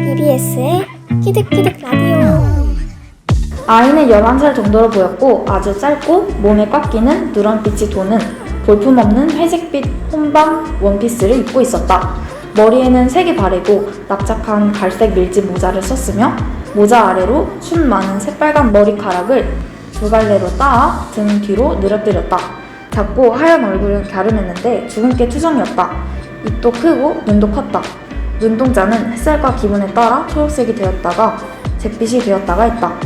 BBS의 키득키득 라디오. 아이는 11살 정도로 보였고 아주 짧고 몸에 꽉 끼는 누런빛이 도는 볼품없는 회색빛 혼방 원피스를 입고 있었다. 머리에는 색이 바래고 납작한 갈색 밀짚 모자를 썼으며 모자 아래로 숱 많은 새빨간 머리카락을 두 갈래로 따아 등 뒤로 늘어뜨렸다. 작고 하얀 얼굴은 갸름했는데 주근깨 투정이었다. 입도 크고 눈도 컸다. 눈동자는 햇살과 기분에 따라 초록색이 되었다가 잿빛이 되었다가 했다.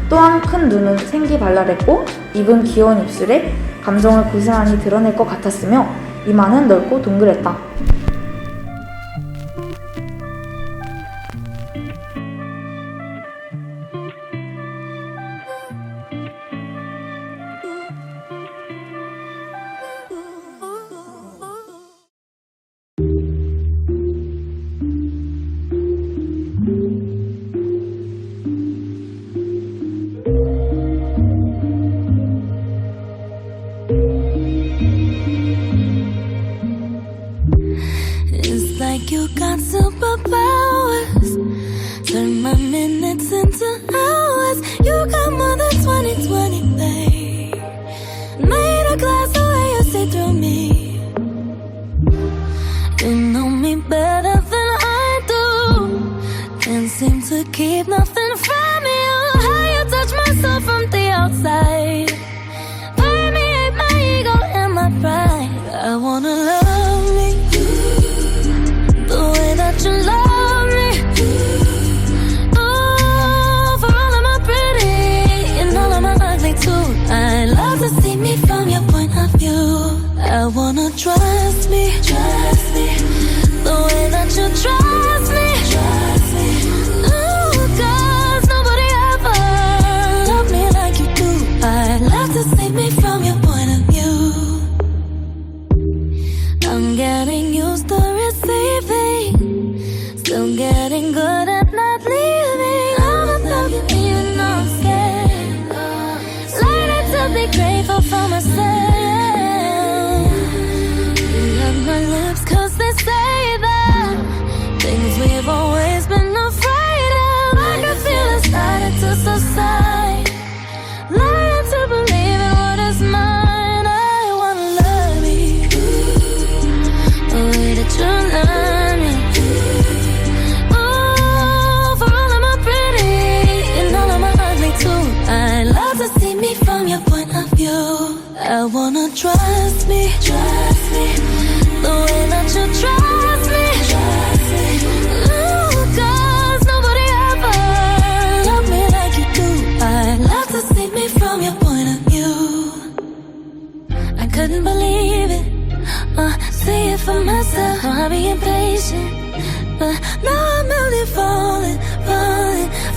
또한 큰 눈은 생기 발랄했고 입은 귀여운 입술에 감정을 고스란히 드러낼 것 같았으며 이마는 넓고 동그랬다. It's like you got superpowers. Turn my minutes into hours. You got more than 20/20, babe. Made a glass the way you see through me. You know me better than I do. Can't seem to keep nothing from you. How you touch my soul from the outside. Permeate my ego and my pride. I wanna love me the way that you love me. Oh, for all of my pretty and all of my ugly too. I love to see me from your point of view. I wanna trust me the way that you trust me. Ooh, 'cause nobody ever loved me like you do. I love to see me from your point of view. I'm getting used to receiving, still getting good at not leaving. I'm in love with you, you know I'm scared. Learning to be grateful for myself. You love my lips 'cause they say that things we've always been afraid of. I can feel it starting to subside. Learning to believe in what is mine. I wanna love you the way that you love me. Oh, for all of my pretty and all of my ugly too. I love to see me from your point of view. I wanna trust me the way that you trust me. Ooh, 'cause nobody ever loved me like you do. I love to see me from your point of view. I couldn't believe it, see it for myself. I'll be impatient, but now I'm only falling,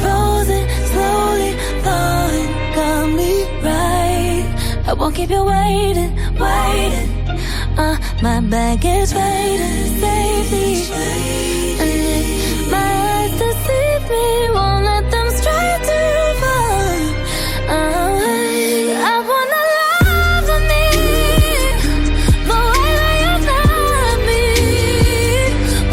frozen, slowly falling. Got me right. I won't keep you waiting. My baggage waiting safely. And if my eyes deceive me, won't let them stray too far. I wanna love me the way that you love me.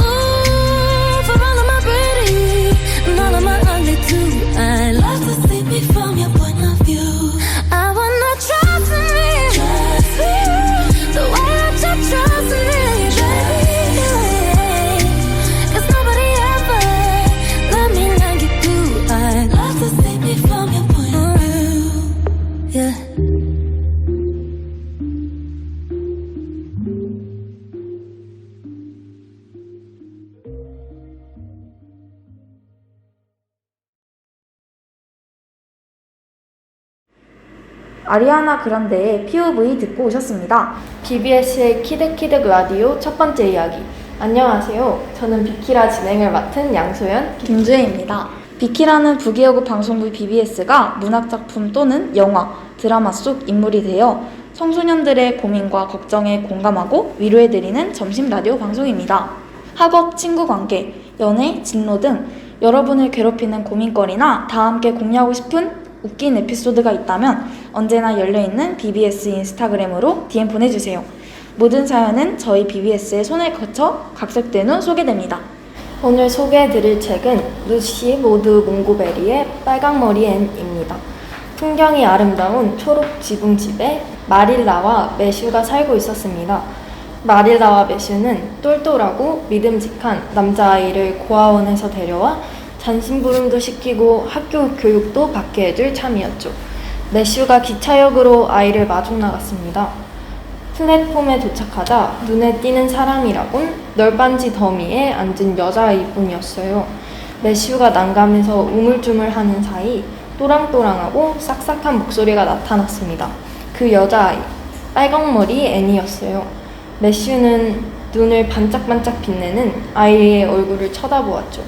Ooh, for all of my pretty and all of my ugly too. I love to see me from your point of view. I wanna trust me the way that you trust me, baby. 'Cause nobody ever loved me like you do. I love to see me from your point of view. Yeah. 아리아나 그란데의 POV 듣고 오셨습니다. BBS의 키득키득 라디오 첫 번째 이야기. 안녕하세요. 저는 비키라 진행을 맡은 양소연. 김주혜입니다. 비키라는 부기여고 방송부 BBS가 문학작품 또는 영화, 드라마 속 인물이 되어 청소년들의 고민과 걱정에 공감하고 위로해드리는 점심 라디오 방송입니다. 학업, 친구 관계, 연애, 진로 등 여러분을 괴롭히는 고민거리나 다 함께 공유하고 싶은 웃긴 에피소드가 있다면 언제나 열려있는 BBS 인스타그램으로 DM 보내주세요. 모든 사연은 저희 BBS의 손을 거쳐 각색된 후 소개됩니다. 오늘 소개해드릴 책은 루시 모드 몽고베리의 빨강머리 앤입니다. 풍경이 아름다운 초록 지붕집에 마릴라와 매슈가 살고 있었습니다. 마릴라와 매슈는 똘똘하고 믿음직한 남자아이를 고아원에서 데려와 잔심부름도 시키고 학교 교육도 받게 해줄 참이었죠. 매슈가 기차역으로 아이를 마중 나갔습니다. 플랫폼에 도착하자 눈에 띄는 사람이라곤 널빤지 더미에 앉은 여자아이뿐이었어요. 매슈가 난감해서 우물쭈물하는 사이 또랑또랑하고 싹싹한 목소리가 나타났습니다. 그 여자아이, 빨강머리 애니였어요. 매슈는 눈을 반짝반짝 빛내는 아이의 얼굴을 쳐다보았죠.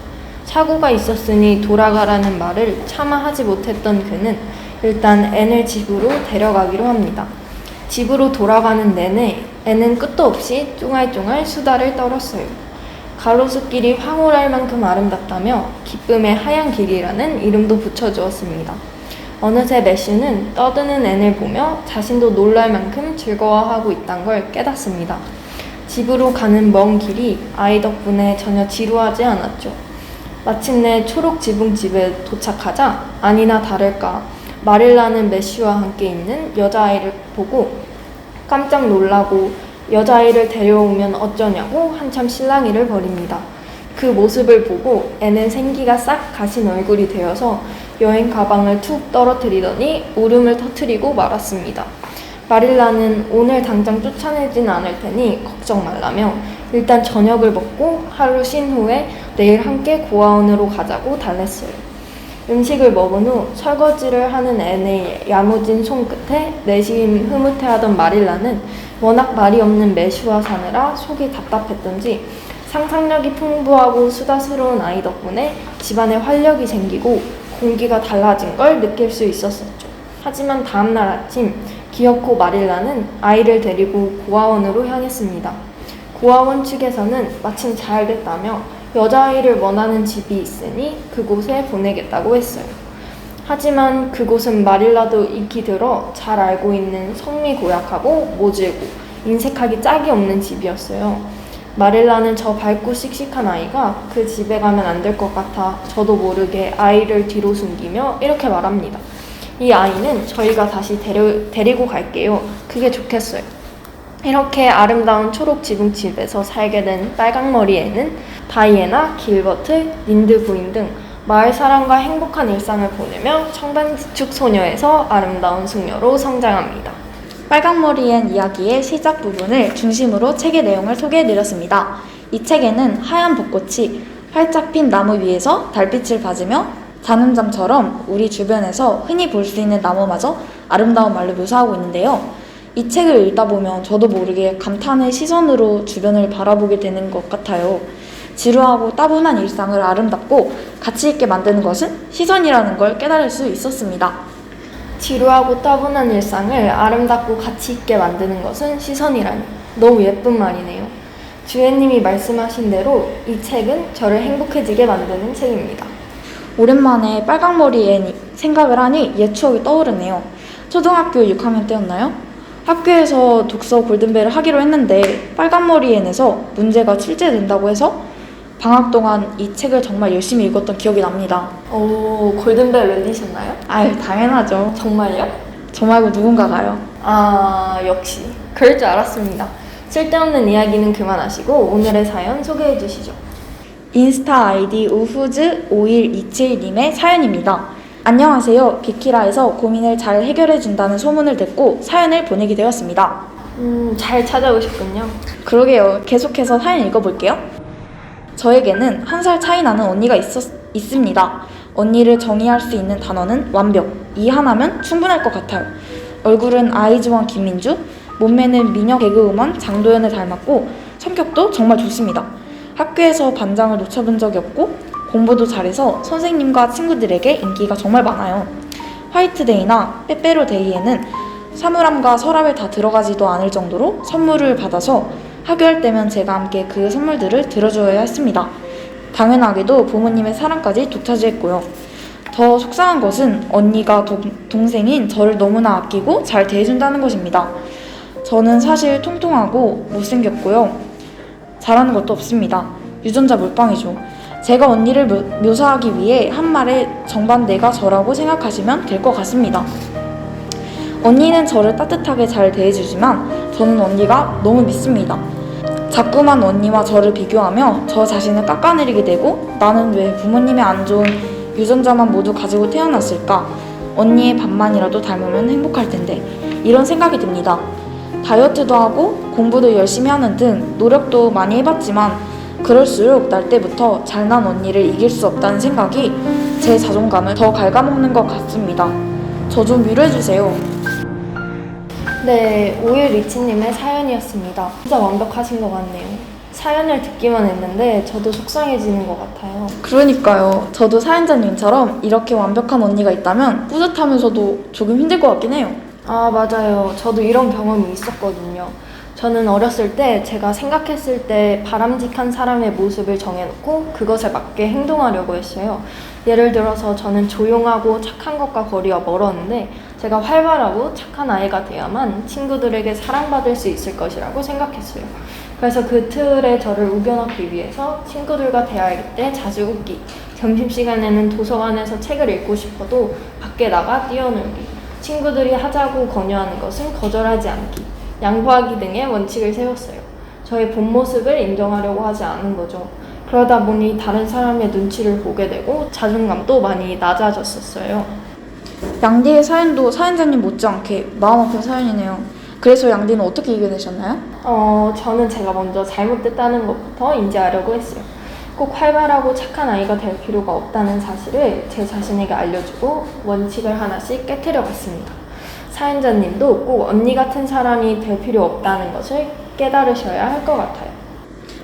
사고가 있었으니 돌아가라는 말을 차마 하지 못했던 그는 일단 앤을 집으로 데려가기로 합니다. 집으로 돌아가는 내내 앤은 끝도 없이 쫑알쫑알 수다를 떨었어요. 가로수길이 황홀할 만큼 아름답다며 기쁨의 하얀 길이라는 이름도 붙여주었습니다. 어느새 매슈는 떠드는 앤을 보며 자신도 놀랄 만큼 즐거워하고 있다는 걸 깨닫습니다. 집으로 가는 먼 길이 아이 덕분에 전혀 지루하지 않았죠. 마침내 초록 지붕집에 도착하자 아니나 다를까 마릴라는 매슈와 함께 있는 여자아이를 보고 깜짝 놀라고 여자아이를 데려오면 어쩌냐고 한참 실랑이를 벌입니다. 그 모습을 보고 애는 생기가 싹 가신 얼굴이 되어서 여행 가방을 툭 떨어뜨리더니 울음을 터뜨리고 말았습니다. 마릴라는 오늘 당장 쫓아내진 않을 테니 걱정 말라며 일단 저녁을 먹고 하루 쉰 후에 내일 함께 고아원으로 가자고 달랬어요. 음식을 먹은 후 설거지를 하는 앤의 야무진 손끝에 내심 흐뭇해하던 마릴라는 워낙 말이 없는 매슈와 사느라 속이 답답했던지 상상력이 풍부하고 수다스러운 아이 덕분에 집안에 활력이 생기고 공기가 달라진 걸 느낄 수 있었었죠. 하지만 다음날 아침 기어코 마릴라는 아이를 데리고 고아원으로 향했습니다. 고아원 측에서는 마침 잘 됐다며 여자아이를 원하는 집이 있으니 그곳에 보내겠다고 했어요. 하지만 그곳은 마릴라도 익히 들어 잘 알고 있는 성미 고약하고 모질고 인색하기 짝이 없는 집이었어요. 마릴라는 저 밝고 씩씩한 아이가 그 집에 가면 안 될 것 같아 저도 모르게 아이를 뒤로 숨기며 이렇게 말합니다. 이 아이는 저희가 다시 데리고 갈게요. 그게 좋겠어요. 이렇게 아름다운 초록 지붕집에서 살게 된 빨강머리 애는 다이애나, 길버트, 린드 부인 등 마을 사람과 행복한 일상을 보내며 청단지축 소녀에서 아름다운 숙녀로 성장합니다. 빨강머리엔 이야기의 시작 부분을 중심으로 책의 내용을 소개해드렸습니다. 이 책에는 하얀 벚꽃이 활짝 핀 나무 위에서 달빛을 받으며 자는 잠처럼 우리 주변에서 흔히 볼 수 있는 나무마저 아름다운 말로 묘사하고 있는데요. 이 책을 읽다 보면 저도 모르게 감탄의 시선으로 주변을 바라보게 되는 것 같아요. 지루하고 따분한 일상을 아름답고 가치 있게 만드는 것은 시선이라는 걸 깨달을 수 있었습니다. 지루하고 따분한 일상을 아름답고 가치 있게 만드는 것은 시선이라니 너무 예쁜 말이네요. 주연님이 말씀하신 대로 이 책은 저를 행복해지게 만드는 책입니다. 오랜만에 빨강머리 앤 생각을 하니 옛 추억이 떠오르네요. 초등학교 6학년 때였나요? 학교에서 독서 골든벨을 하기로 했는데 빨간머리 앤에서 문제가 출제된다고 해서 방학 동안 이 책을 정말 열심히 읽었던 기억이 납니다. 오, 골든벨 외우셨나요? 아유, 당연하죠. 정말요? 저 말고 누군가가요. 아, 역시 그럴 줄 알았습니다. 쓸데없는 이야기는 그만하시고 오늘의 사연 소개해 주시죠. 인스타 아이디 우후즈5127님의 사연입니다. 안녕하세요. 비키라에서 고민을 잘 해결해준다는 소문을 듣고 사연을 보내게 되었습니다. 잘 찾아오셨군요. 그러게요. 계속해서 사연 읽어볼게요. 저에게는 1살 차이 나는 언니가 있습니다. 언니를 정의할 수 있는 단어는 완벽. 이 하나면 충분할 것 같아요. 얼굴은 아이즈원 김민주, 몸매는 미녀 개그우먼 장도연을 닮았고 성격도 정말 좋습니다. 학교에서 반장을 놓쳐본 적이 없고 공부도 잘해서 선생님과 친구들에게 인기가 정말 많아요. 화이트데이나 빼빼로데이에는 사물함과 서랍에 다 들어가지도 않을 정도로 선물을 받아서 학교할 때면 제가 함께 그 선물들을 들어줘야 했습니다. 당연하게도 부모님의 사랑까지 독차지했고요. 더 속상한 것은 언니가 동생인 저를 너무나 아끼고 잘 대해준다는 것입니다. 저는 사실 통통하고 못생겼고요. 잘하는 것도 없습니다. 유전자 몰빵이죠. 제가 언니를 묘사하기 위해 한 말에 정반대가 저라고 생각하시면 될 것 같습니다. 언니는 저를 따뜻하게 잘 대해주지만 저는 언니가 너무 믿습니다. 자꾸만 언니와 저를 비교하며 저 자신을 깎아내리게 되고 나는 왜 부모님의 안 좋은 유전자만 모두 가지고 태어났을까? 언니의 반만이라도 닮으면 행복할 텐데 이런 생각이 듭니다. 다이어트도 하고 공부도 열심히 하는 등 노력도 많이 해봤지만 그럴수록 날 때부터 잘난 언니를 이길 수 없다는 생각이 제 자존감을 더 갉아먹는 것 같습니다. 저 좀 위로해주세요. 네, 5일 리치님의 사연이었습니다. 진짜 완벽하신 것 같네요. 사연을 듣기만 했는데 저도 속상해지는 것 같아요. 그러니까요. 저도 사연자님처럼 이렇게 완벽한 언니가 있다면 뿌듯하면서도 조금 힘들 것 같긴 해요. 아, 맞아요. 저도 이런 경험이 있었거든요. 저는 어렸을 때 제가 생각했을 때 바람직한 사람의 모습을 정해놓고 그것에 맞게 행동하려고 했어요. 예를 들어서 저는 조용하고 착한 것과 거리가 멀었는데 제가 활발하고 착한 아이가 돼야만 친구들에게 사랑받을 수 있을 것이라고 생각했어요. 그래서 그 틀에 저를 우겨넣기 위해서 친구들과 대화할 때 자주 웃기, 점심시간에는 도서관에서 책을 읽고 싶어도 밖에 나가 뛰어놀기, 친구들이 하자고 권유하는 것은 거절하지 않기, 양보하기 등의 원칙을 세웠어요. 저의 본 모습을 인정하려고 하지 않은 거죠. 그러다 보니 다른 사람의 눈치를 보게 되고 자존감도 많이 낮아졌었어요. 양디의 사연도 사연자님 못지않게 마음 아픈 사연이네요. 그래서 양디는 어떻게 이겨내셨나요? 저는 제가 먼저 잘못됐다는 것부터 인지하려고 했어요. 꼭 활발하고 착한 아이가 될 필요가 없다는 사실을 제 자신에게 알려주고 원칙을 하나씩 깨트려 봤습니다. 사연자님도 꼭 언니 같은 사람이 될 필요 없다는 것을 깨달으셔야 할 것 같아요.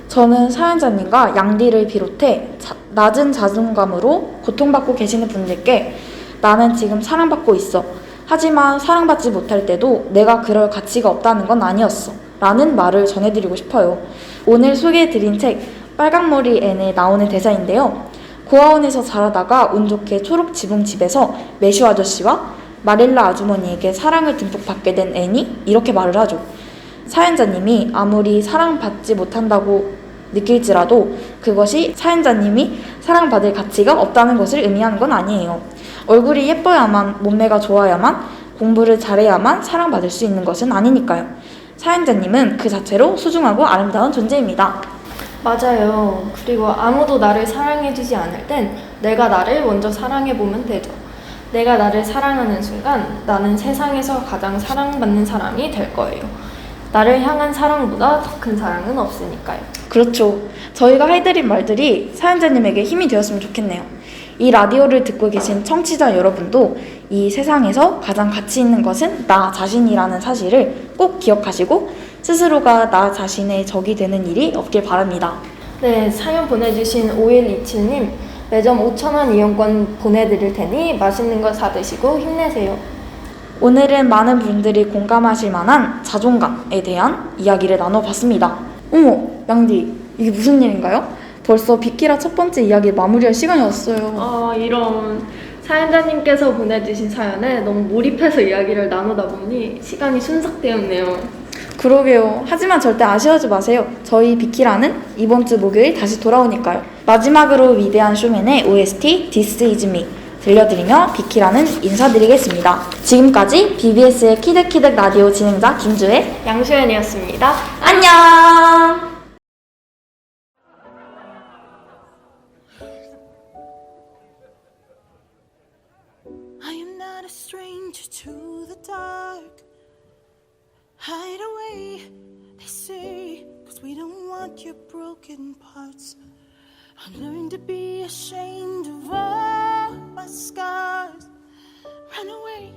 저는 사연자님과 양디를 비롯해 낮은 자존감으로 고통받고 계시는 분들께 나는 지금 사랑받고 있어. 하지만 사랑받지 못할 때도 내가 그럴 가치가 없다는 건 아니었어. 라는 말을 전해드리고 싶어요. 오늘 소개해드린 책 빨강머리 앤에 나오는 대사인데요. 고아원에서 자라다가 운 좋게 초록 지붕 집에서 매슈 아저씨와 마릴라 아주머니에게 사랑을 듬뿍 받게 된 앤이 이렇게 말을 하죠. 사연자님이 아무리 사랑받지 못한다고 느낄지라도 그것이 사연자님이 사랑받을 가치가 없다는 것을 의미하는 건 아니에요. 얼굴이 예뻐야만, 몸매가 좋아야만, 공부를 잘해야만 사랑받을 수 있는 것은 아니니까요. 사연자님은 그 자체로 소중하고 아름다운 존재입니다. 맞아요. 그리고 아무도 나를 사랑해주지 않을 땐 내가 나를 먼저 사랑해보면 되죠. 내가 나를 사랑하는 순간 나는 세상에서 가장 사랑받는 사람이 될 거예요. 나를 향한 사랑보다 더 큰 사랑은 없으니까요. 그렇죠. 저희가 해드린 말들이 사연자님에게 힘이 되었으면 좋겠네요. 이 라디오를 듣고 계신 청취자 여러분도 이 세상에서 가장 가치 있는 것은 나 자신이라는 사실을 꼭 기억하시고 스스로가 나 자신의 적이 되는 일이 없길 바랍니다. 네, 사연 보내주신 5127님 매점 5,000원 이용권 보내드릴 테니 맛있는 거 사드시고 힘내세요. 오늘은 많은 분들이 공감하실 만한 자존감에 대한 이야기를 나눠봤습니다. 어머, 양디, 이게 무슨 일인가요? 벌써 비키라 첫 번째 이야기 마무리할 시간이 왔어요. 이런 사연자님께서 보내주신 사연에 너무 몰입해서 이야기를 나누다 보니 시간이 순삭되었네요. 그러게요. 하지만 절대 아쉬워하지 마세요. 저희 비키라는 이번 주 목요일 다시 돌아오니까요. 마지막으로 위대한 쇼맨의 OST This Is Me 들려드리며 비키라는 인사드리겠습니다. 지금까지 BBS의 키득키득 라디오 진행자 김주혜, 양수연이었습니다. 안녕! I am not a stranger to the dark. Hide away, they say, 'cause we don't want your broken parts. I learned to be ashamed of all my scars. Run away,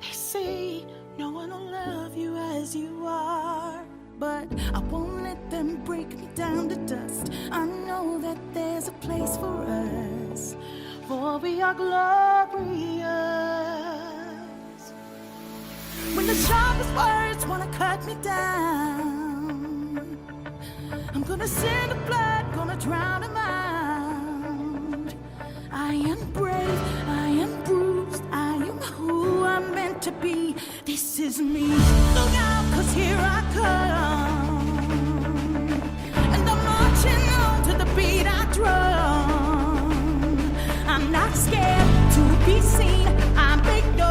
they say, no one will love you as you are. But I won't let them break me down to dust. I know that there's a place for us, for we are glorious. When the sharpest words wanna cut me down, I'm gonna send the blood, gonna drown them out. I am brave, I am bruised, I am who I'm meant to be. This is me. Look out, 'cause 'cause here I come. And I'm marching on to the beat I drum. I'm not scared to be seen. I make no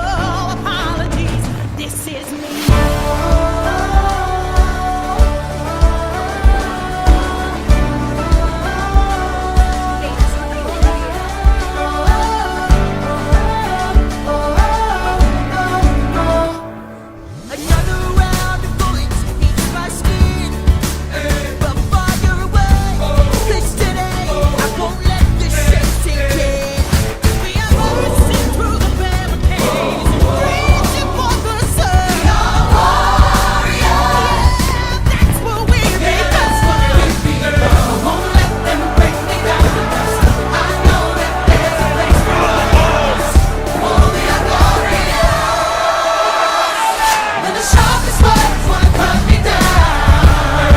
apologies. This is me. Another round of bullets hits my skin, but fire away. 'Cause today I won't let this shit sink in. We are marching through the barricades, reaching for the sun. Yeah, that's what we be. I won't let them break me down. I know that there's a place for us. Oh, we are glorious. When the sharpest words wanna cut me down,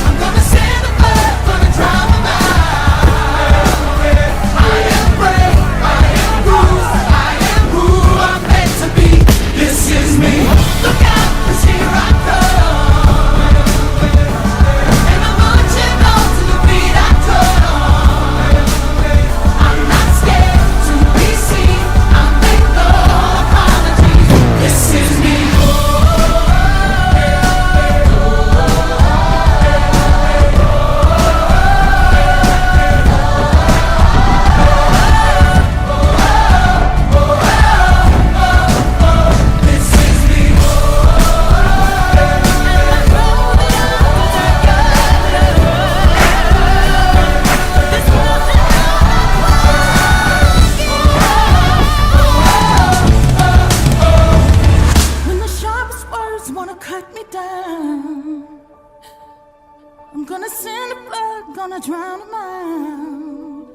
I'm gonna send the blood, gonna drown them out. I am brave, I am bruised, I am who I'm meant to be. This is me. Look out, 'cause here I come. And I'm marching on to the beat I drum. I'm not scared to be seen. I make no apologies. This is me. This is me. When the sharpest words wanna cut me down, I'm gonna send the blood, gonna drown them out.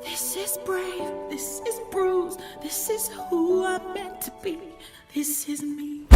This is brave, this is bruised, this is who I'm meant to be. This is me.